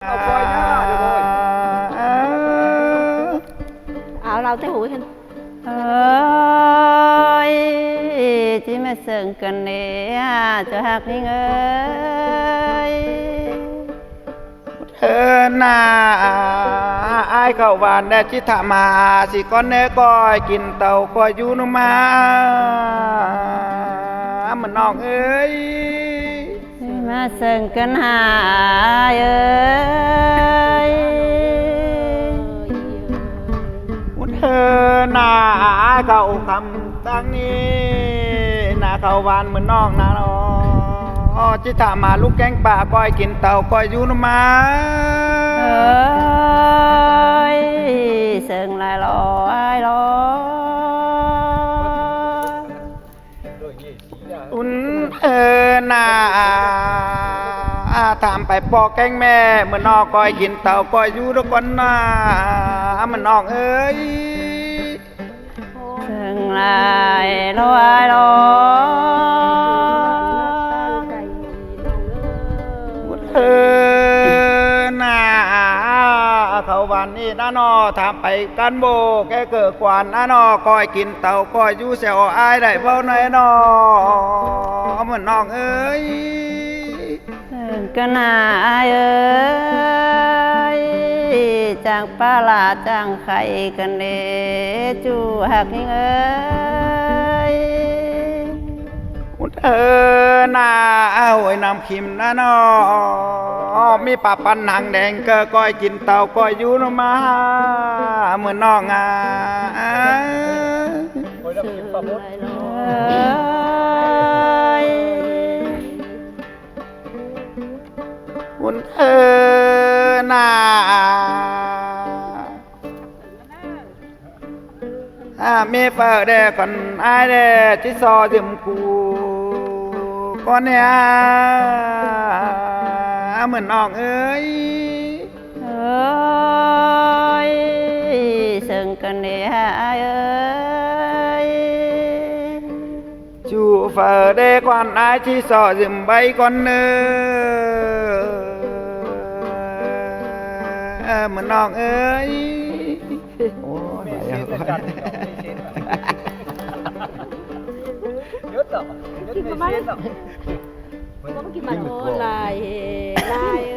เอาคอยหน้าเดี๋ยวเลยเอาเราtới hụi hình ơi chỉ mà sừng cần nè cho hạt đi ơi น่าอายเข้าบ้านแน่จิตามาสิก้อนแน่ก้อยกินเต่าก้อยอยู่นมามันน้องเอ้ย mà sừng cần hà ơi น่าเข้าคำตั้งนี้น่าเข้าบ้านเหมือนน้องน่าจิตามาลูกแกงป่าก้อยกินเต่าก้อยอยู่นมา ơi sừng lại lo ai lo อุ่นน่าถามไปปอแกงแม่เหมือนนอกก้อยกินเต่าก้อยอยู่ทุกคนน่ามันนอกเอ้ย sừng lại lo ai lo น่าเขาวันนี้น่านอถามไปกันโบแกเกิดกวนน่านอก้อยกินเต่าก้อยอยู่แซวอายได้เฝ้าไหนนอเหมือนนอกเอ้ย sừng cần ai ơi chẳng pa là chẳng khay cần để chu hạt ơi น่าหวยน้ำขิมน่านอมีปลาปันหางแดงเกอก้อยกินเต่าก้อยอยู่นมาเหมือนนอกงา ơi อุ่นน่ามีเปิดเดก่อนไอเดจิซอจิมกูก่อนเนี่ยเหมือนน้องเอ้ย ơi sừng cần để ai ơi จูเปิดเดก่อนไอจิซอจิมใบก่อนเนอเหมือนน้องเอ้ยโอ้ยcó cái mặt ô lại lai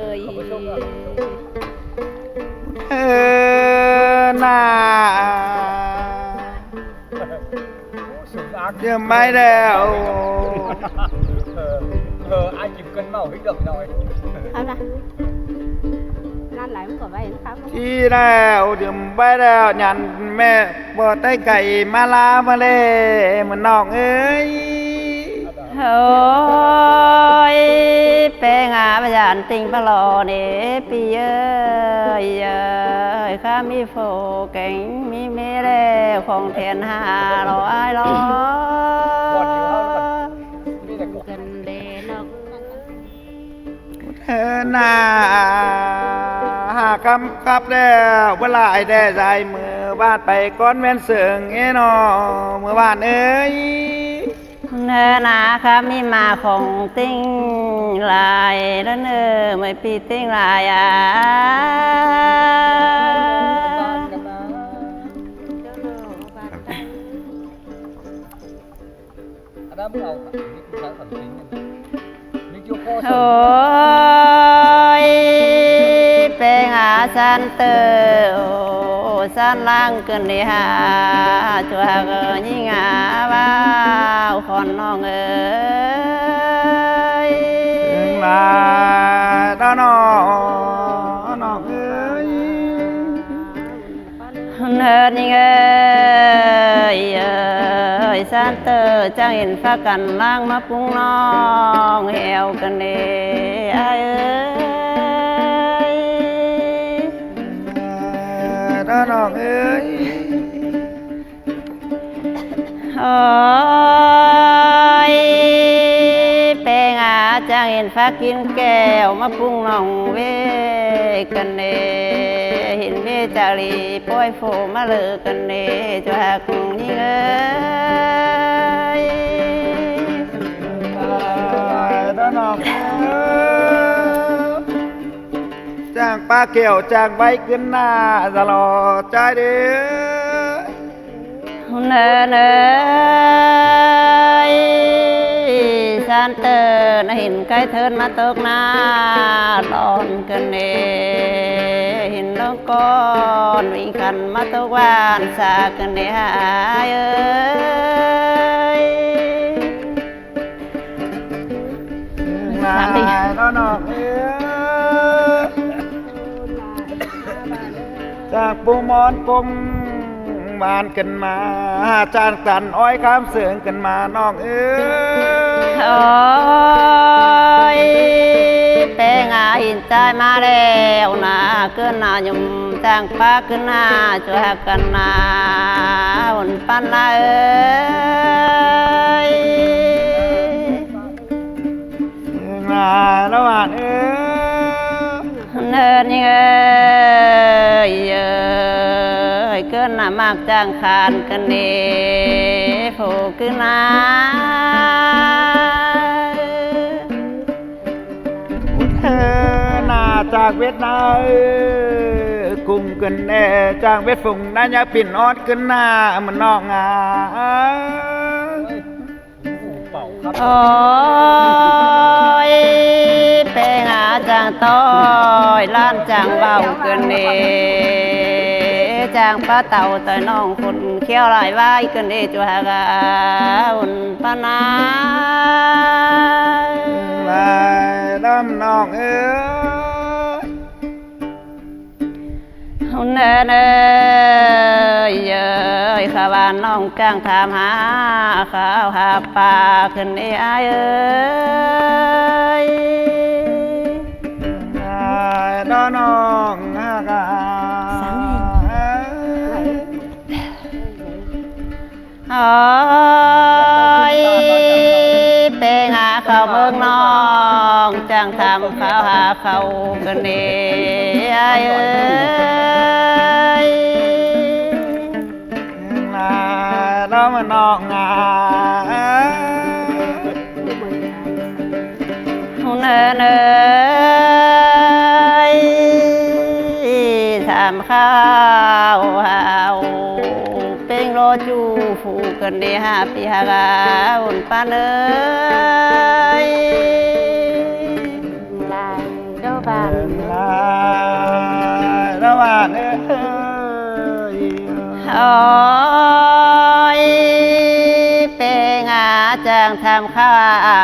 ơi น่าเดี๋ยวไม่แล้ว ai chịu cân màu hít được rồiเอานะนั่นไหลมันก็ไว้ครับ ที่แล้วเดี๋ยวไปแล้วยันแม่บ่ไต้ไก่มาลามาเลยเหมือนน้องเอ้ย ôi bé ngà bây giờ tình ba lò nè pi ơi ơi khá mi phô cảnh mi mê lê phong thiền hà lo ai lo กันเดนอก น่าหากำกับแล้วเวลาไอ้แด่ใจมือบ้านไปก้อนแม่นเสืองเอ้นอเมื่อบ้านเอ้ย nè nà khá mi mà không tinh lại đó nè mới pi tinh lại à อันนั้นเรานี่คือใช้สันตินี่คือพ่อ ôi bé ngà san tơ san lang cần đi hà chùa gờ nhí ngà vào con non ơi ลาตาน้องเอ้ย nơ nhí ơi ơi san tơ chẳng in pha cần lang mà pung non heo cần đi ai ơi ตาน้องเอ้ย ôi bé ngà chẳng in pha kín kèo mà pung lòng về cần nè hình về chả lì bôi phô mà lỡ cần nè cho hạt như ơi ตาน้องเอ้ย จ้างป้าเกี่ยวจ้างใบขึ้นหน้าตลอดใจเด้อ เนอเนยสันเตอร์เห็นไก่เทินมาตกหน้าร้อนกันเนเห็นลงก้อนวิ่งขันมาตกวานสากันเนหายเอ้ย นายน้องเอ้ยจากปูมอนปงบานกันมาจานตันอ้อยข้ามเสืองกันมาน้องเอ้ย โอ้ยแปลงอาหินใจมาแล้วนะเกินหน้ายุ่มจางปาขึ้นหน้าช่วยกันนาหุ่นปันนาเอ้ย นายระหว่างเอ้ย เนินเอ้ยเอ้ยเกินหน้ามากจางขานกันเดโผขึ้นหน้า เธอหน้าจากเวียดนามกุมกันแน่จากเวียดฝุ่งน่าจะปิ่นออดขึ้นหน้ามันนอกงา เป่าครับ โอ้ยเปงาจางต้อยล้านจางเบาเกินเดจางป้าเต่าต่อยน้องคนเขี้ยวลายไว้เกินเดจัวหากาอุ่นปานา ลายดำนองเอ้ย เนินเอ้ยเอ้ยข้าบ้านน้องจ้างถามหาข้าวหาปลาขึ้นเอ้ยเอ้ย ลายดำนองฮากา โอ้ยเปงหาเขาเมืองน้องจ้างทำข้าวหาเขากันเอ้ยเอ้ย ลายดำนองงา เนินเอ้ยทำข้าวหาวเป็นโรจูผูกกันเดีหาปีหากาอุ่นปานเอ้ย ลายเจ้าบ้าน ลายระหว่างเอ้ย โอ้ยเปงาจางทำข้า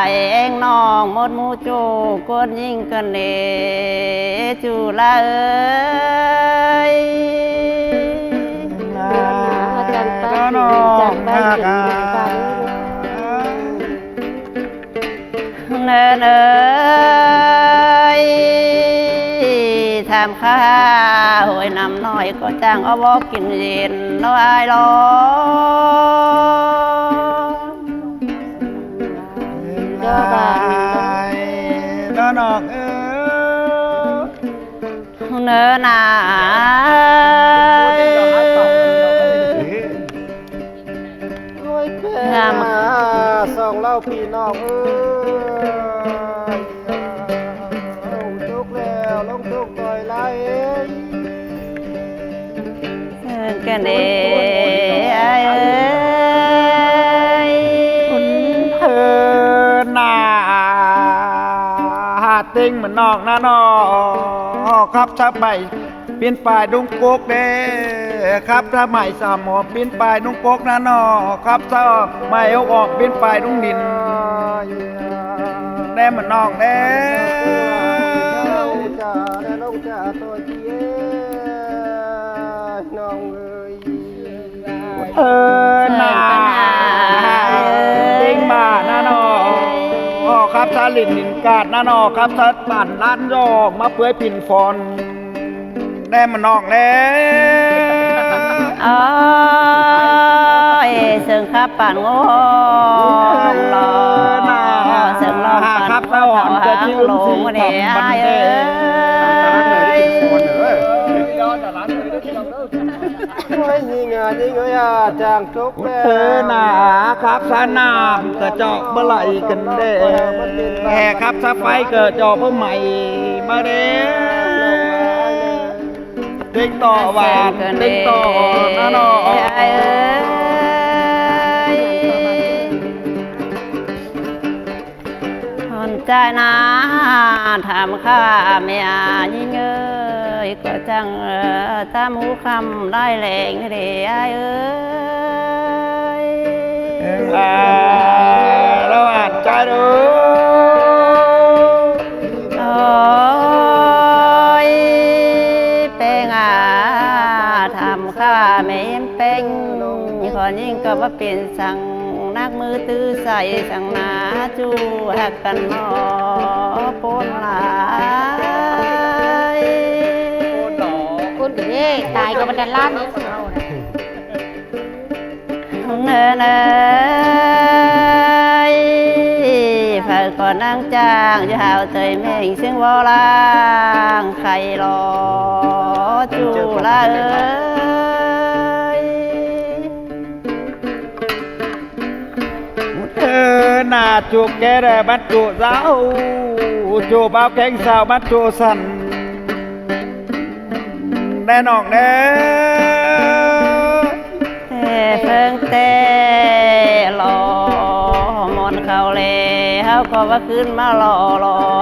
วเองน้องหมดหมูจูกวนยิงกันเดจูละเอ้ย ลายดำนองฮากา เนินเอ้ยทำข้าวหวยน้ำน้อยก็จ้างเอาบอกกินเย็นน้อยรอ เจ้าบ้าน ดำนองเอ้ย เนินนา โอ้ยแค่สองเล่าพี่น้องเอ้ยลงทุกข์แล้วลงทุกข์ต่อยไรเอ้ย กันเดเอ้ย เธอหน้าหาติ้งเหมือนนอกนะนอครับถ้าไปปีนป่ายดุงโกกเด้ครับถ้าไม่สามหมอปีนป่ายดุงโกกนะนอครับถ้าไม่เอาออกปีนป่ายดุงดินแน่เหมือนนอกแน่จ้าแน่ลงจ้าตัวเจี๊ยน้องเอ้ยหน้าติ้งมานะนอครับถ้าลินลินกาดนะนอครับถ้าปั่นล้านยอกมาเปื่อยปิ่นฟอนแน่มันนอกแล้ว โอ้ยเสิงขับปั่นงูรอเสิงรอปั่นงูเท่าหางลงเดียเอ้ย ย้อนแต่ร้านเลยได้ที่เราเลิก ไม่ยิงอ่ะยิงเลยอ่ะจางทุกแล้วหนาครับสนามกระจอกเมื่อไหร่กันเด้แห่ครับสะไฟเกิดจอกเพื่อใหม่มาเด้ เต็งต่อหวานเต็งต่อนะเนาะ ไอ้เอ้ยคนใจนะถามข้าไม่อายิ่งเอ้ยก็จังตามหูคำได้แหลงเด้ไอ้เอ้ย เราอ่านใจดู โอ้ยเป็นทำข้าไม่เห็นเป็นขอยิ่งก็ว่าเป็นสั่งนักมือตื้อใส่สั่งหนาจูหักกันนอปนหลาย คุณกับเอ๊ตายก็บันดาลล้านนี่เอา เนเนยฝากก่อนนางจ้างจะหาวเตยแม่งซึ่งวอลางใครรอจูละเอ้ย หน้าจุกแกได้บรรจุเจ้าจูบเอาแข้งสาวบรรจุสันแน่นอกแน่ แต่เพิ่งแต่หล่อมอนเขาเลยเขาก็ว่าขึ้นมาหล่อ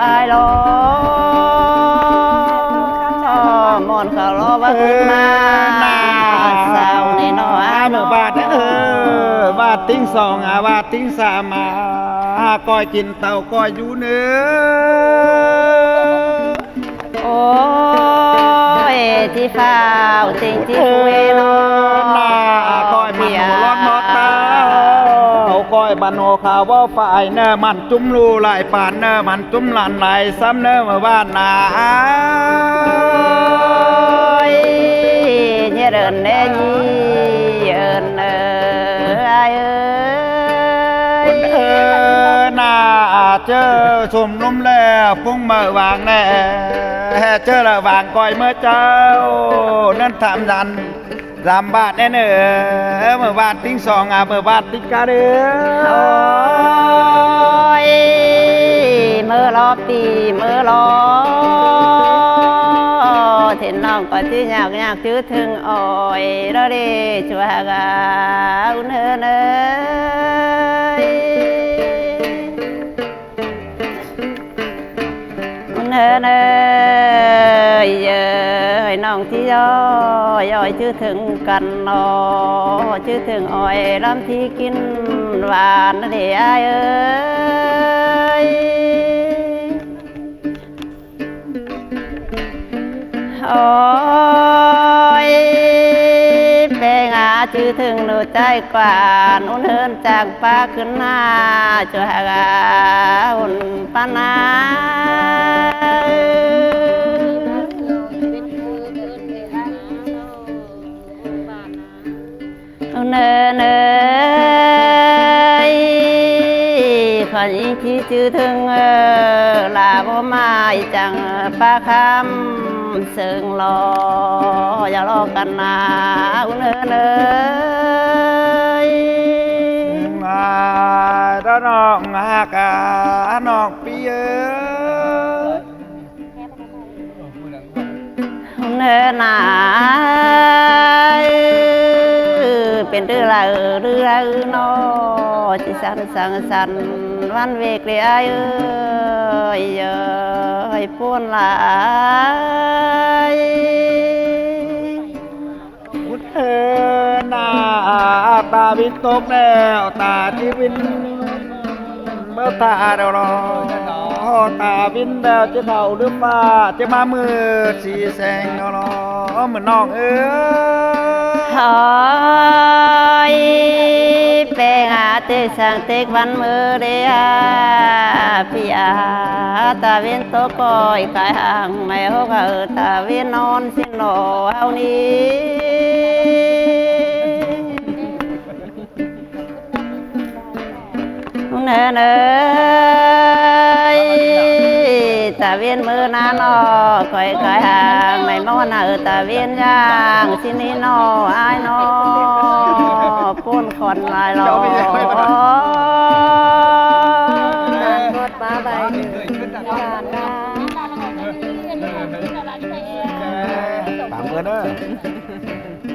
ไอ้หล่อมอนเขาหล่อว่าขึ้นมาสาวนี่น้อย เมื่อบาทบาทติ้งสองบาทติ้งสามมาก้อยกินเต่าก้อยอยู่เนื้อ โอ้ยที่ฟ้าวติงที่คุยนอ ก้อยมันหัวร้อนมอตาก้อยบันโอขาวว่าฝ่ายเนอมันจุ้มรูหลายป่านเนอมันจุ้มหลานหลายซ้ำเนอเมื่อบ้านนา เนี่ยเดินเน่ยี่เอินไอ้เอ้ย น่าเจอสมนุ่มแล้วพุ่งเมื่อวางแน่เจอละวางก้อยเมื่อเจ้านั่นถามดันรำบาทแน่เนอเมื่อบาทติ้งสองเมื่อบาทติ้งกาเดือ โอ้ยเมื่อรอปีเมื่อรอเห็นน้องก็ที่อยากจื้อถึงอ้อยเราได้ชัวกาอุ่นเนยอุ่นเนยเย้ยน้องที่ย่อยจื้อถึงกันนอจื้อถึงอ้อยลำที่กินหวานเดียเอ้ยโอ้ยเป็นจื้อถึงหนูใจกว่านุ่นเฮินจากป้าขึ้นหน้าจะหาอุ่นปานาเนยขอยิ่งที่จื้อถึงลาบ่มาจังป้าคำเสิงรออย่ารอกันนะเนย đó nó cả nó bia เนื้อหนาเป็นเรือเนอจิสันวันเวกเลยเอ้ยป้วนหลาย พุทธนาตาวินตกแล้วตาที่วินเมื่อตาเดารอตาวินแล้วจะเท่าหรือป่าจะมามือสีแสงเดารอเหมือนน้องเอ้ย หอยเป็นเตสังเตกวันมือเดียพี่อาตาวินโตกอยกายห่างไม่หกตาวินนอนสินโลเอานี้เนเนยตาเวียนมือนาโนคอยกายห่างไม่มอนตาเวียนย่างสินี้โนไอ้โนปุ้นคนลายหลอ รถป้าใบหนึ่ง ป่า เมื่อเนอะ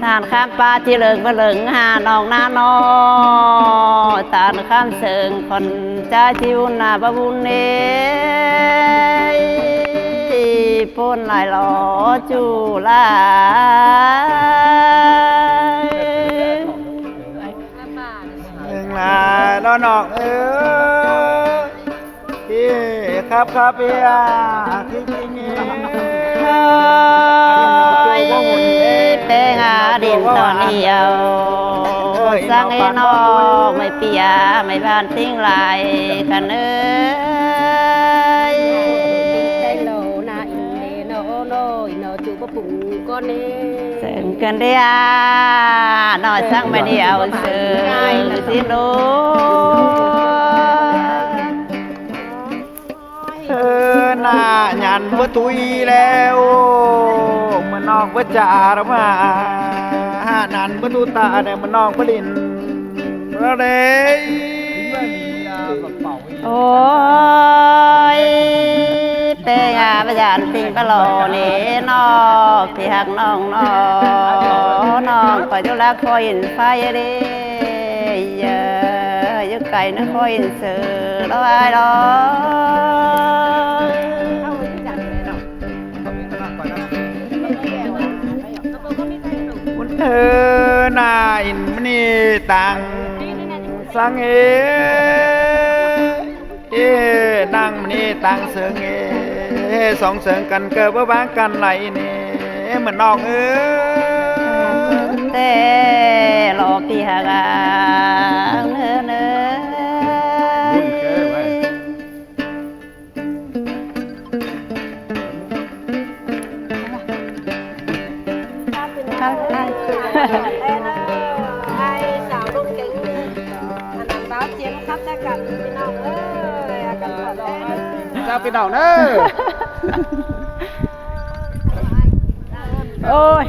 ทานข้ามปลาที่เหลิงมาเหลิงหาน้องนาโนทานข้ามเสิงคนจ้าจิวนาบะบุญเนปูนลายหล่อจูลา หนึ่งลาล้อนอกพี่ครับครับพี่ที่จริง แป้งอาดินตอนเดียวสังเอนอไม่เปียไม่บานทิ้งลายกันเอ้ย ใจโลนาอินเนโนโนอินโนจูบะปุ่งก็เน่ เสิงกันเดียนอสังไม่เดียวเสิงสิโน หน้าหยันว่าตุยแล้วมันนอกว่าจ่าละมาหานันว่าตุตาเนี่ยมันนอกว่าลินอะไร โอ้ยเปงาประยานติงปะโลนี่นอกที่หักน้องน้องคอยจุลาคอยอินไฟเด้เยอะยุกไก่นะคอยอินเสือร้อยร้อย มันหน้าอินมันนี่ต่างสังเอนั่งมันนี่ต่างเสืองสองเสืองกันเกิดว่าบ้างกันไหลนี่มันนอกแต่หลอกที่หากาเนื้อเนื้ไอ้สาวลูกเก่งอันนั้นบ้าเจียงครับได้กันพี่น้องเอ้ยกันก่อนได้ เจ้าพี่น้องเนอะ โอ้ย